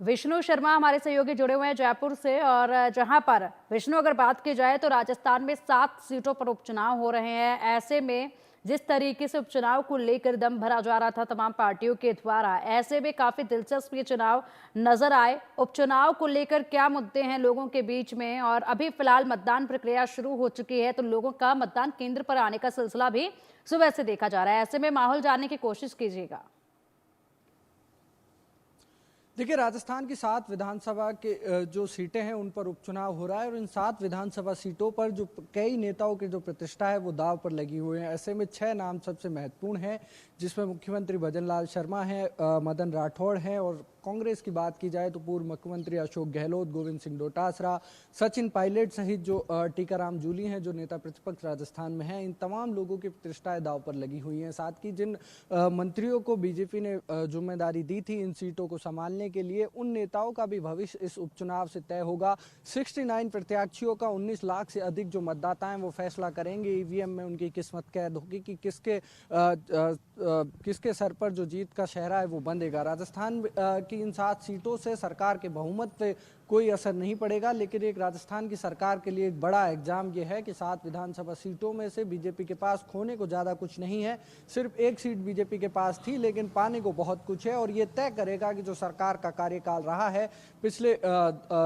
विष्णु शर्मा हमारे सहयोगी जुड़े हुए हैं जयपुर से। और जहां पर विष्णु, अगर बात की जाए तो राजस्थान में 7 सीटों पर उपचुनाव हो रहे हैं। ऐसे में जिस तरीके से उपचुनाव को लेकर दम भरा जा रहा था तमाम पार्टियों के द्वारा, ऐसे में काफी दिलचस्प ये चुनाव नजर आए। उपचुनाव को लेकर क्या मुद्दे हैं लोगों के बीच में, और अभी फिलहाल मतदान प्रक्रिया शुरू हो चुकी है तो लोगों का मतदान केंद्र पर आने का सिलसिला भी सुबह से देखा जा रहा है। ऐसे में माहौल जानने की कोशिश कीजिएगा। देखिए, राजस्थान की 7 विधानसभा के जो सीटें हैं उन पर उपचुनाव हो रहा है और इन 7 विधानसभा सीटों पर जो कई नेताओं की जो प्रतिष्ठा है वो दांव पर लगी हुई है। ऐसे में 6 नाम सबसे महत्वपूर्ण हैं, जिसमें मुख्यमंत्री भजनलाल शर्मा हैं, मदन राठौड़ हैं, और कांग्रेस की बात की जाए तो पूर्व मुख्यमंत्री अशोक गहलोत, गोविंद सिंह डोटासरा, सचिन पायलट सहित जो टीकाराम जूली हैं जो नेता प्रतिपक्ष राजस्थान में हैं, इन तमाम लोगों की प्रतिष्ठाएं दांव पर लगी हुई हैं। साथ ही जिन मंत्रियों को बीजेपी ने जिम्मेदारी दी थी इन सीटों को संभालने के लिए, उन नेताओं का भी भविष्य इस उपचुनाव से तय होगा। 69 प्रत्याशियों का 19 लाख से अधिक जो मतदाता हैं वो फैसला करेंगे। ईवीएम में उनकी किस्मत कैद होगी कि किसके सर पर जो जीत का शहरा है वो बंधेगा। राजस्थान की इन 7 सीटों से सरकार के बहुमत पे कोई असर नहीं पड़ेगा, लेकिन एक राजस्थान की सरकार के लिए एक बड़ा एग्जाम ये है कि 7 विधानसभा सीटों में से बीजेपी के पास खोने को ज़्यादा कुछ नहीं है। सिर्फ एक सीट बीजेपी के पास थी, लेकिन पाने को बहुत कुछ है, और ये तय करेगा कि जो सरकार का कार्यकाल रहा है पिछले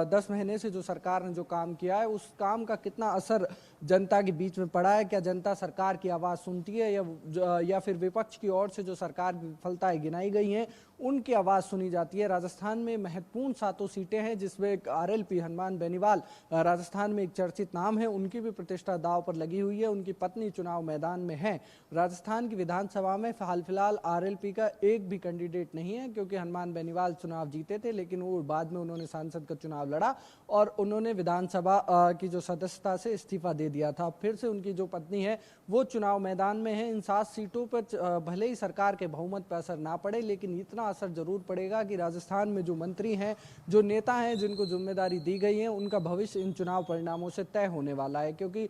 10 महीने से, जो सरकार ने जो काम किया है उस काम का कितना असर जनता के बीच में पड़ा है। क्या जनता सरकार की आवाज़ सुनती है, या फिर विपक्ष की ओर से जो सरकार की विफलताएं गिनाई गई हैं उनकी आवाज़ सुनी जाती है। राजस्थान में महत्वपूर्ण 7 सीटें हैं, जिसमें एक आरएलपी हनुमान बेनीवाल राजस्थान में एक चर्चित नाम है, उनकी भी प्रतिष्ठा दांव पर लगी हुई है। उनकी पत्नी चुनाव मैदान में है। राजस्थान की विधानसभा में हाल फिलहाल आरएलपी का एक भी कैंडिडेट नहीं है, क्योंकि हनुमान बेनीवाल चुनाव जीते थे, लेकिन वो बाद में उन्होंने सांसद का चुनाव लड़ा और उन्होंने विधानसभा की जो सदस्यता से इस्तीफा दे दिया था। फिर से उनकी जो पत्नी है वो चुनाव मैदान में है। इन 7 सीटों पर भले ही सरकार के बहुमत पर असर ना पड़े, लेकिन इतना असर जरूर पड़ेगा कि राजस्थान में जो मंत्री हैं, जो नेता हैं, जिनको जिम्मेदारी दी गई है, उनका भविष्य इन चुनाव परिणामों से तय होने वाला है। क्योंकि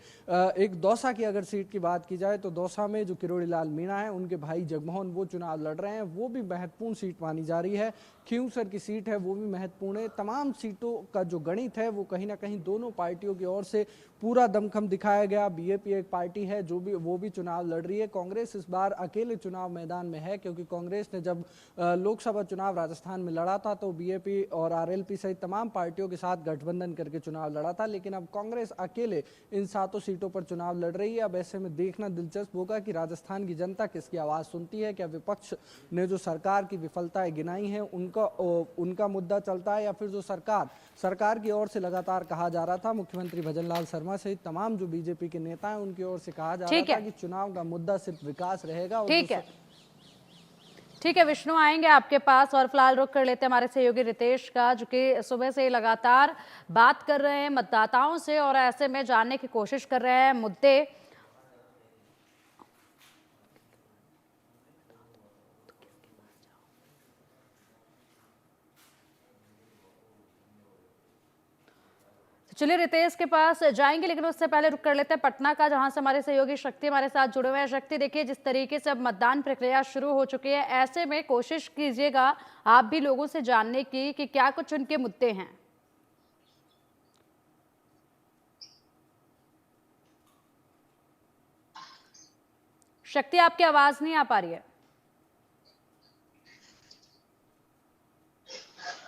एक दौसा की अगर सीट की बात की जाए तो दौसा में जो किरोड़ी लाल मीणा है, उनके भाई जगमोहन वो चुनाव लड़ रहे हैं, वो भी महत्वपूर्ण सीट मानी जा रही है। खींवसर की सीट है वो भी महत्वपूर्ण है। तमाम सीटों का जो गणित है वो कहीं ना कहीं दोनों पार्टियों की ओर से पूरा दमखम दिखाया गया। बीएपी एक पार्टी है जो भी वो भी चुनाव लड़ रही है। कांग्रेस इस बार अकेले चुनाव मैदान में है, क्योंकि कांग्रेस ने जब लोकसभा चुनाव राजस्थान में लड़ा था तो बीएपी और आरएलपी सहित तमाम पार्टियों के साथ गठबंधन करके चुनाव लड़ा था, लेकिन अब कांग्रेस अकेले इन 7 सीटों पर चुनाव लड़ रही है। अब ऐसे में देखना दिलचस्प होगा कि राजस्थान की जनता किसकी आवाज़ सुनती है। क्या विपक्ष ने जो सरकार की विफलताएं गिनाई हैं उनका मुद्दा चलता है, या फिर जो सरकार की ओर से लगातार कहा जा रहा था, मुख्यमंत्री भजनलाल शर्मा सहित तमाम जो बीजेपी के नेता हैं उनकी ओर से कहा जा रहा था कि चुनाव का मुद्दा सिर्फ विकास रहेगा। और ठीक है विष्णु, आएंगे आपके पास। और फिलहाल रुख कर लेते हैं हमारे सहयोगी रितेश का, जो कि सुबह से लगातार बात कर रहे हैं मतदाताओं से और ऐसे में जानने की कोशिश कर रहे हैं मुद्दे। चलिए रितेश के पास जाएंगे, लेकिन उससे पहले रुक कर लेते हैं पटना का, जहां से हमारे सहयोगी शक्ति हमारे साथ जुड़े हुए हैं। शक्ति, देखिए जिस तरीके से अब मतदान प्रक्रिया शुरू हो चुकी है, ऐसे में कोशिश कीजिएगा आप भी लोगों से जानने की कि क्या कुछ उनके मुद्दे हैं। शक्ति, आपकी आवाज नहीं आ पा रही है।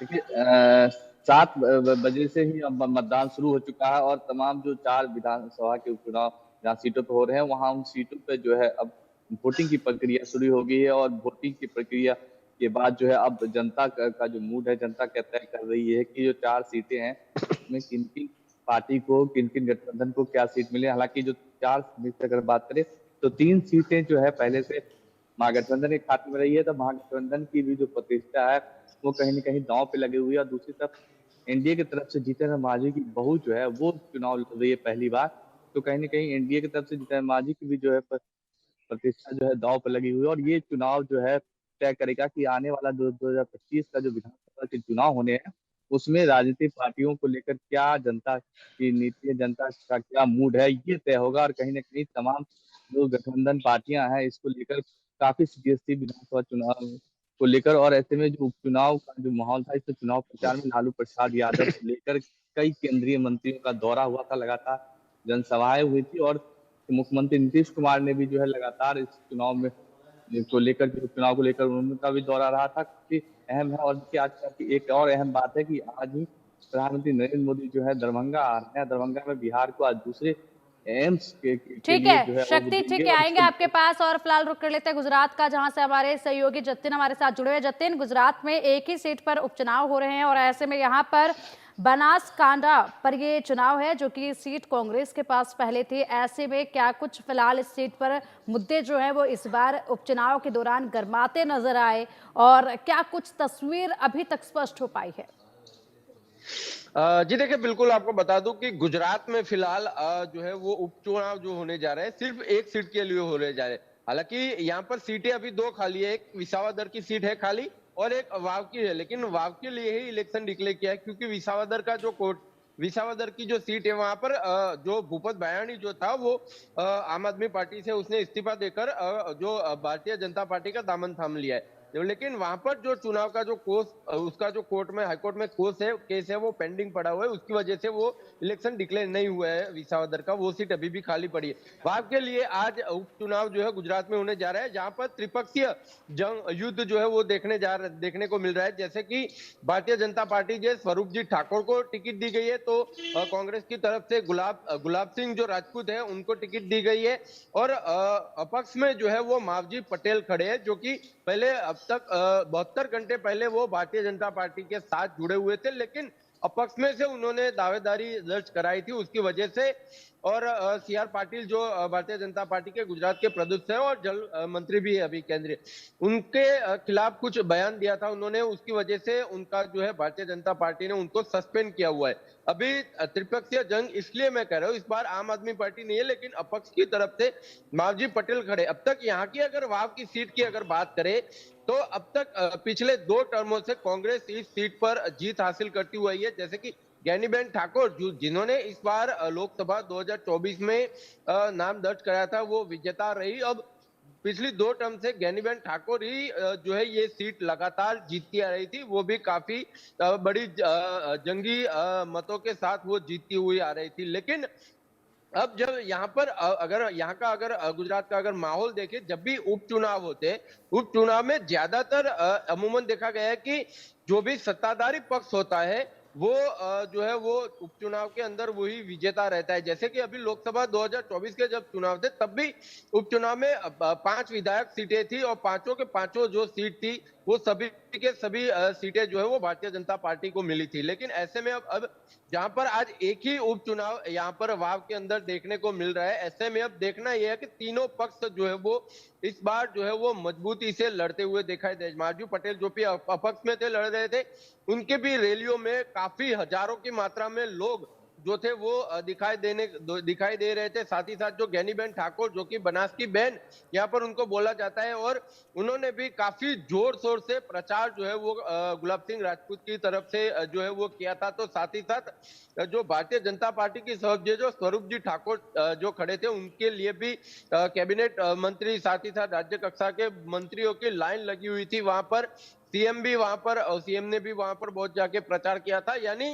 देखिए 7 बजे से ही अब मतदान शुरू हो चुका है और तमाम जो 4 विधानसभा के उपचुनाव जहाँ सीटों पर हो रहे हैं वहाँ उन सीटों पर जो है अब वोटिंग की प्रक्रिया शुरू हो गई है। और वोटिंग की प्रक्रिया के बाद जो है अब जनता का जो मूड है, जनता क्या तय कर रही है कि जो 4 सीटें हैं उसमें किन किन पार्टी को, किन किन गठबंधन को क्या सीट मिले। हालांकि जो 4 सीट की अगर बात करें तो 3 सीटें जो है पहले से महागठबंधन के खाते में रही है, तो महागठबंधन की भी जो प्रतिष्ठा है वो कहीं न कहीं दांव पे लगी हुई है। और दूसरी तरफ एनडीए की तरफ से जीतन मांझी की बहू जो है वो चुनाव लड़ रही है पहली बार, तो कहीं न कहीं एनडीए की तरफ से जीतन मांझी की भी जो है प्रतिष्ठा जो है दांव पे लगी हुई है। और ये चुनाव जो है तय करेगा कि आने वाला 2025 का जो विधानसभा के चुनाव होने हैं उसमें राजनीतिक पार्टियों को लेकर क्या जनता की नीति है, जनता का क्या मूड है, ये तय होगा। और कहीं न कहीं तमाम जो गठबंधन पार्टियां हैं इसको लेकर काफी सीरियसली विधानसभा चुनाव को लेकर। और ऐसे में जो उपचुनाव का जो माहौल था, इस चुनाव प्रचार में लालू प्रसाद यादव से लेकर कई केंद्रीय मंत्रियों का दौरा हुआ था, लगातार जनसभाएं हुई थी, और मुख्यमंत्री नीतीश कुमार ने भी जो है लगातार इस चुनाव में को लेकर, जो चुनाव को लेकर उनका भी दौरा रहा था, काफी अहम है। और देखिए, आज की एक और अहम बात है कि आज ही प्रधानमंत्री नरेंद्र मोदी जो है दरभंगा आ रहे हैं। दरभंगा में बिहार को आज दूसरे एम्स के ठीक लिए है जो है वो शक्ति, देंगे। ठीक है, और आएंगे इसके आपके पास। और फिलहाल रुक कर लेते हैं गुजरात का, जहां से हमारे सहयोगी जतिन हमारे साथ जुड़े हुए हैं। जतिन, गुजरात में एक ही सीट पर उपचुनाव हो रहे हैं और ऐसे में यहाँ पर बनासकांठा पर ये चुनाव है, जो कि सीट कांग्रेस के पास पहले थी। ऐसे में क्या कुछ फिलहाल इस सीट पर मुद्दे जो है वो इस बार उपचुनाव के दौरान गरमाते नजर आए, और क्या कुछ तस्वीर अभी तक स्पष्ट हो पाई है? जी देखिए, बिल्कुल आपको बता दूं कि गुजरात में फिलहाल जो है वो उपचुनाव जो होने जा रहे हैं सिर्फ एक सीट के लिए होने जा रहे हैं। हालांकि यहाँ पर सीटें अभी दो खाली है, एक विसावदर की सीट है खाली और एक वाव की है, लेकिन वाव के लिए ही इलेक्शन डिक्लेयर किया है क्योंकि विसावदर का जो कोर्ट, विसावदर की जो सीट है वहां पर जो भूपत भायाणी जो था वो आम आदमी पार्टी से उसने इस्तीफा देकर जो भारतीय जनता पार्टी का दामन थाम लिया है। लेकिन वहां पर जो चुनाव का जो कोर्स, उसका जो कोर्ट में, हाईकोर्ट में कोर्स है, केस है, वो पेंडिंग पड़ा हुआ है, उसकी वजह से वो इलेक्शन डिक्लेयर नहीं हुआ है विसावदर का, वो सीट अभी भी खाली पड़ी है। वहां के लिए आज उपचुनाव जो है गुजरात में होने जा रहा है, जहां पर त्रिपक्षीय जंग युद्ध जो है वो देखने को मिल रहा है। जैसे कि भारतीय जनता पार्टी के स्वरूप जी ठाकुर को टिकट दी गई है, तो कांग्रेस की तरफ से गुलाब सिंह जो राजपूत है उनको टिकट दी गई है, और अपक्ष में जो है वो मावजी पटेल खड़े हैं, जो कि पहले अब तक 72 घंटे पहले वो भारतीय जनता पार्टी के साथ जुड़े हुए थे, लेकिन अपक्ष में से उन्होंने दावेदारी दर्ज कराई थी, उसकी वजह से। और सी आर पाटिल जो भारतीय जनता पार्टी के गुजरात के प्रदेश है और जल मंत्री भी है अभी केंद्रीय, उनके खिलाफ कुछ बयान दिया था उन्होंने, उसकी वजह से उनका जो है भारतीय जनता पार्टी ने उनको सस्पेंड किया हुआ है। अभी त्रिपक्षीय जंग इसलिए मैं कह रहा हूँ, इस बार आम आदमी पार्टी नहीं है, लेकिन अपक्ष की तरफ से मावजी पटेल खड़े। अब तक यहाँ की अगर वाव की सीट की अगर बात करें तो अब तक पिछले 2 टर्मों से कांग्रेस इस सीट पर जीत हासिल करती हुई है। जैसे कि ज्ञानीबेन ठाकुर जिन्होंने इस बार लोकसभा 2024 में नाम दर्ज कराया था, वो विजेता रही। अब पिछली 2 टर्म से ज्ञानीबेन ठाकुर ही जो है ये सीट लगातार जीतती आ रही थी, वो भी काफी बड़ी जंगी मतों के साथ वो जीतती हुई आ रही थी। लेकिन अब जब यहाँ पर अगर यहाँ का अगर गुजरात का अगर माहौल देखे, जब भी उपचुनाव होते, उपचुनाव में ज्यादातर अमूमन देखा गया है कि जो भी सत्ताधारी पक्ष होता है वो जो है वो उपचुनाव के अंदर वही विजेता रहता है। जैसे कि अभी लोकसभा 2024 के जब चुनाव थे तब भी उपचुनाव में 5 विधायक सीटें थी और पांचों के पांचों जो सीट थी वो सभी के सभी सीटें जो है वो भारतीय जनता पार्टी को मिली थी। लेकिन ऐसे में अब जहां पर आज एक ही उपचुनाव यहाँ पर वाव के अंदर देखने को मिल रहा है, ऐसे में अब देखना यह है कि तीनों पक्ष जो है वो इस बार जो है वो मजबूती से लड़ते हुए दिखाई दे। माजू पटेल जो भी अपक्ष में थे, लड़ रहे थे, उनके भी रैलियों में काफी हजारों की मात्रा में लोग जो थे वो दिखाई दे रहे थे। साथ ही साथ जो ज्ञानीबेन ठाकुर जो कि बनास की बहन यहाँ पर उनको बोला जाता है, और उन्होंने भी काफी जोर शोर से प्रचार जो है वो गुलाब सिंह राजपूत की तरफ से जो है वो किया था। तो साथ ही साथ जो भारतीय जनता पार्टी की सहयोगी जो स्वरूप जी ठाकुर जो खड़े थे, उनके लिए भी कैबिनेट मंत्री, साथ ही साथ राज्य कक्षा के मंत्रियों की लाइन लगी हुई थी वहां पर। सीएम भी वहां पर, और सीएम ने भी वहां पर बहुत जाके प्रचार किया था। यानी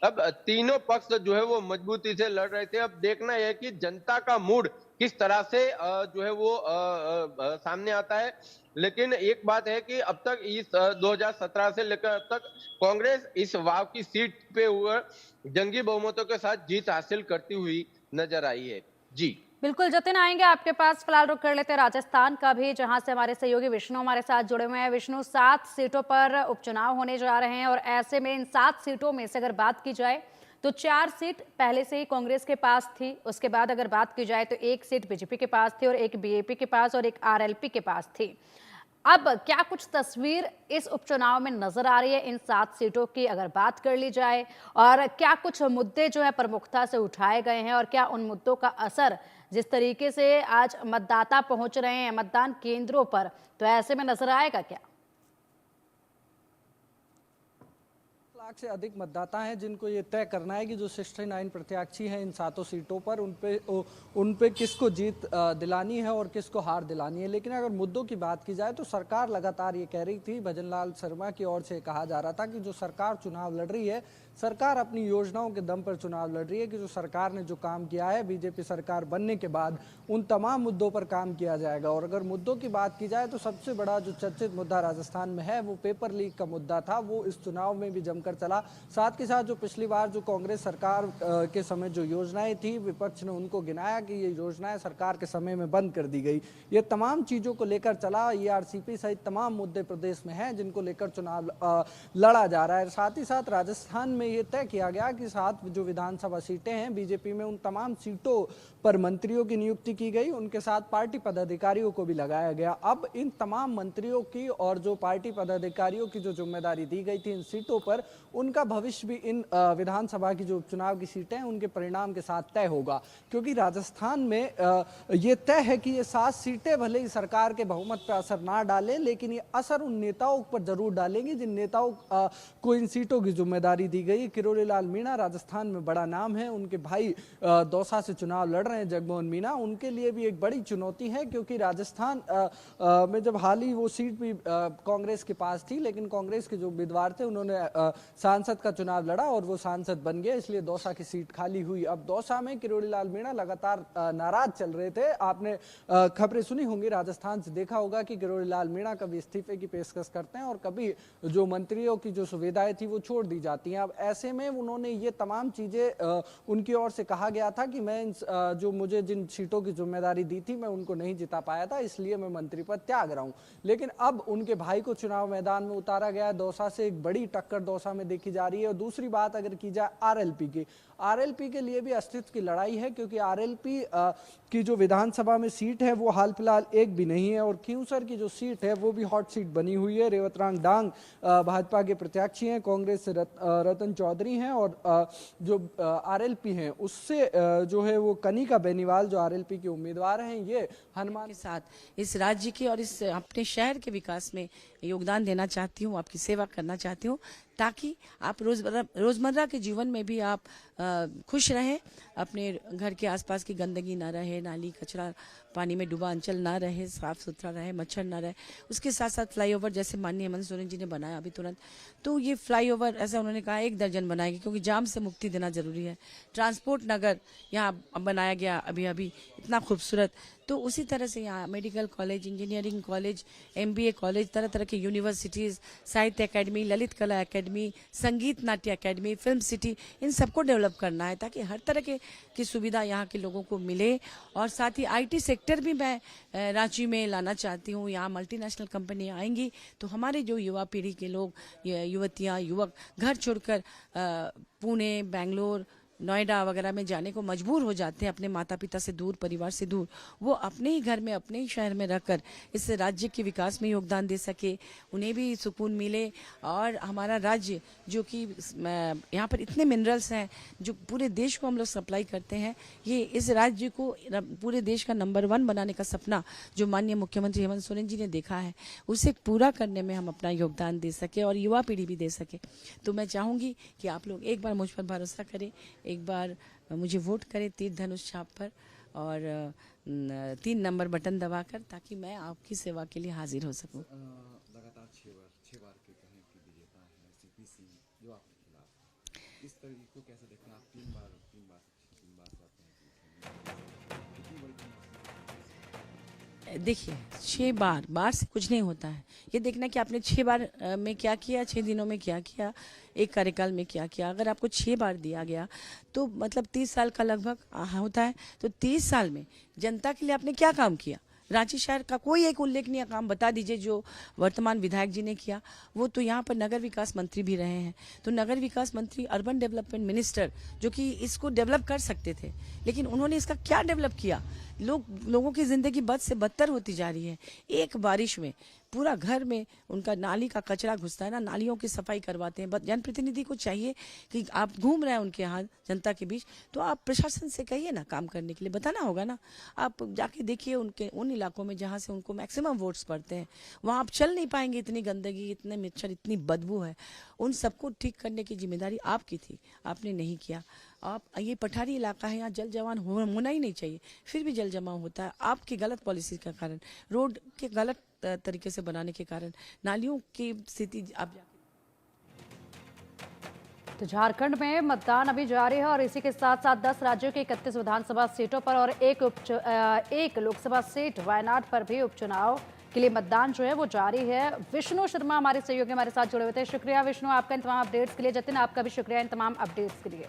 अब तीनों पक्ष जो है वो मजबूती से लड़ रहे थे। अब देखना यह है कि जनता का मूड किस तरह से जो है वो सामने आता है। लेकिन एक बात है कि अब तक इस 2017 से लेकर अब तक कांग्रेस इस वाव की सीट पे हुए जंगी बहुमतों के साथ जीत हासिल करती हुई नजर आई है। जी बिल्कुल जतिन, आएंगे आपके पास। फिलहाल रुक कर लेते हैं राजस्थान का भी, जहां से हमारे सहयोगी विष्णु हमारे साथ जुड़े हुए हैं। विष्णु, 7 सीटों पर उपचुनाव होने जा रहे हैं और ऐसे में इन 7 सीटों में से अगर बात की जाए तो 4 सीट पहले से ही कांग्रेस के पास थी। उसके बाद अगर बात की जाए तो 1 सीट बीजेपी के पास थी और 1 बीएपी के पास और 1 आरएलपी के पास थी। अब क्या कुछ तस्वीर इस उपचुनाव में नजर आ रही है इन 7 सीटों की अगर बात कर ली जाए, और क्या कुछ मुद्दे जो है प्रमुखता से उठाए गए हैं, और क्या उन मुद्दों का असर जिस तरीके से आज मतदाता पहुंच रहे हैं मतदान केंद्रों पर, तो ऐसे में नजर आएगा क्या? लाख से अधिक मतदाता हैं जिनको ये तय करना है कि जो 69 प्रत्याशी हैं इन 7 सीटों पर उन पे किसको जीत दिलानी है और किसको हार दिलानी है। लेकिन अगर मुद्दों की बात की जाए तो सरकार लगातार ये कह रही थी, भजनलाल शर्मा की ओर से कहा जा रहा था कि जो सरकार चुनाव लड़ रही है, सरकार अपनी योजनाओं के दम पर चुनाव लड़ रही है, कि जो सरकार ने जो काम किया है बीजेपी सरकार बनने के बाद उन तमाम मुद्दों पर काम किया जाएगा। और अगर मुद्दों की बात की जाए तो सबसे बड़ा जो चर्चित मुद्दा राजस्थान में है वो पेपर लीक का मुद्दा था, वो इस चुनाव में भी जमकर चला। साथ के साथ जो पिछली बार जो कांग्रेस सरकार के समय जो योजनाएं थी, विपक्ष ने उनको गिनाया कि ये योजनाएं सरकार के समय में बंद कर दी गई। ये तमाम चीजों को लेकर चला, ERCP सहित तमाम मुद्दे प्रदेश में हैं जिनको लेकर चुनाव लड़ा जा रहा है। साथ ही साथ राजस्थान में ये तय किया गया कि 7 जो विधानसभा सीटें हैं बीजेपी में, उन तमाम सीटों पर मंत्रियों की नियुक्ति की गई, उनके साथ पार्टी पदाधिकारियों को भी लगाया गया। अब इन तमाम मंत्रियों की और जो पार्टी पदाधिकारियों की जो जिम्मेदारी दी गई थी इन सीटों पर, उनका भविष्य भी इन विधानसभा की जो उपचुनाव की सीटें हैं उनके परिणाम के साथ तय होगा। क्योंकि राजस्थान में ये तय है कि ये 7 सीटें भले ही सरकार के बहुमत पर असर ना डालें, लेकिन ये असर उन नेताओं पर जरूर डालेंगे जिन नेताओं को इन सीटों की जिम्मेदारी दी गई। किरोड़ी लाल मीणा राजस्थान में बड़ा नाम है, उनके भाई दौसा से चुनाव लड़ रहे हैं जगमोहन मीणा, उनके लिए भी एक बड़ी चुनौती है। क्योंकि राजस्थान में जब हाल ही वो सीट भी कांग्रेस के पास थी, लेकिन कांग्रेस के जो उम्मीदवार थे उन्होंने सांसद का चुनाव लड़ा और वो सांसद बन गए, इसलिए दौसा की सीट खाली हुई। अब दौसा में किरोड़ी लाल मीणा लगातार नाराज चल रहे थे। आपने खबरें सुनी होंगी, राजस्थान से देखा होगा कि किरोड़ी लाल मीणा कभी इस्तीफे की पेशकश करते हैं और कभी जो मंत्रियों की जो सुविधाएं थी वो छोड़ दी जाती हैं। अब ऐसे में उन्होंने ये तमाम चीजें उनकी ओर से कहा गया था कि मैं जो मुझे जिन सीटों की जिम्मेदारी दी थी मैं उनको नहीं जिता पाया था, इसलिए मैं मंत्री पद त्याग रहा हूं। लेकिन अब उनके भाई को चुनाव मैदान में उतारा गया। दौसा से एक बड़ी टक्कर दौसा में देखी जा रही है। और दूसरी बात अगर की जाए आरएलपी के लिए भी अस्तित्व की लड़ाई है, क्योंकि आरएलपी की जो विधानसभा में सीट है वो हाल फिलहाल एक भी नहीं है। और खींवसर की जो सीट है वो भी हॉट सीट बनी हुई है। रेवतराम डांग भाजपा के प्रत्याशी हैं, कांग्रेस से रतन चौधरी हैं, और जो आरएलपी हैं उससे जो है वो कनिका बेनीवाल जो आरएलपी के उम्मीदवार हैं, ये हनुमान के साथ इस राज्य के और इस अपने शहर के विकास में योगदान देना चाहती हूँ, आपकी सेवा करना चाहती हूँ, ताकि आप रोजमर्रा के जीवन में भी आप खुश रहें, अपने घर के आसपास की गंदगी ना रहे, नाली कचरा पानी में डूबा अंचल ना रहे, साफ सुथरा रहे, मच्छर ना रहे। उसके साथ साथ फ्लाईओवर जैसे माननीय हेमंत सोरेन जी ने बनाया अभी तुरंत, तो ये फ्लाईओवर ऐसा उन्होंने कहा 1 दर्जन बनाएगी, क्योंकि जाम से मुक्ति देना जरूरी है। ट्रांसपोर्ट नगर यहाँ बनाया गया अभी इतना खूबसूरत। तो उसी तरह से यहाँ medical college, engineering college, MBA college, तरह तरह के यूनिवर्सिटीज़, साहित्य एकेडमी, ललित कला एकेडमी, संगीत नाट्य एकेडमी, फिल्म सिटी, इन सबको डेवलप करना है ताकि हर तरह की सुविधा यहाँ के लोगों को मिले। और साथ ही IT सेक्टर भी मैं रांची में लाना चाहती हूँ। यहाँ मल्टीनेशनल कंपनी आएंगी तो हमारे जो युवा पीढ़ी के लोग, युवतियाँ, युवक घर छोड़कर पुणे, बेंगलोर, नोएडा वगैरह में जाने को मजबूर हो जाते हैं, अपने माता पिता से दूर, परिवार से दूर, वो अपने ही घर में, अपने ही शहर में रहकर इस राज्य के विकास में योगदान दे सके, उन्हें भी सुकून मिले। और हमारा राज्य जो कि यहाँ पर इतने मिनरल्स हैं जो पूरे देश को हम लोग सप्लाई करते हैं, ये इस राज्य को पूरे देश का नंबर 1 बनाने का सपना जो माननीय मुख्यमंत्री हेमंत सोरेन जी ने देखा है, उसे पूरा करने में हम अपना योगदान दे सके और युवा पीढ़ी भी दे सके। तो मैं चाहूँगी कि आप लोग एक बार मुझ पर भरोसा करें, एक बार मुझे वोट करें तीर धनुष छाप पर और 3 नंबर बटन दबाकर, ताकि मैं आपकी सेवा के लिए हाजिर हो सकूं। लगातार 6 बार के कहें कि विजेता है CPC जो आपके खिलाफ, इस तरीके को कैसे देखना? आप 3 बार देखिए 6 बार से कुछ नहीं होता है। ये देखना कि आपने 6 बार में क्या किया, 6 दिनों में क्या किया, एक कार्यकाल में क्या किया। अगर आपको 6 बार दिया गया तो मतलब 30 साल का लगभग होता है, तो 30 साल में जनता के लिए आपने क्या काम किया? रांची शहर का कोई एक उल्लेखनीय काम बता दीजिए जो वर्तमान विधायक जी ने किया। वो तो यहाँ पर नगर विकास मंत्री भी रहे हैं, तो नगर विकास मंत्री, अर्बन डेवलपमेंट मिनिस्टर, जो कि इसको डेवलप कर सकते थे, लेकिन उन्होंने इसका क्या डेवलप किया? लोगों की जिंदगी बद से बदतर होती जा रही है। एक बारिश में पूरा घर में उनका नाली का कचरा घुसता है ना, नालियों की सफाई करवाते हैं। जनप्रतिनिधि को चाहिए कि आप घूम रहे हैं उनके यहाँ जनता के बीच, तो आप प्रशासन से कहिए ना काम करने के लिए, बताना होगा ना। आप जाके देखिए उनके उन इलाकों में जहाँ से उनको मैक्सिमम वोट्स पड़ते हैं, वहाँ आप चल नहीं पाएंगे, इतनी गंदगी, इतने मच्छर, इतनी बदबू है। उन सबको ठीक करने की जिम्मेदारी आपकी थी, आपने नहीं किया। आप ये पठारी इलाका है, यहाँ जल जमाव होना ही नहीं चाहिए, फिर भी जल जमाव होता है आपकी गलत पॉलिसी के कारण, रोड के गलत तरीके से बनाने के कारण, नालियों की स्थिति आप तो झारखंड में मतदान अभी जारी है और इसी के साथ साथ 10 राज्यों की 31 विधानसभा सीटों पर और एक लोकसभा सीट वायनाड पर भी उपचुनाव के लिए मतदान जो है वो जारी है। विष्णु शर्मा हमारे सहयोगी हमारे साथ जुड़े हुए थे। शुक्रिया विष्णु आपका इन तमाम अपडेट्स के लिए। जतिन आपका भी शुक्रिया इन तमाम अपडेट्स के लिए।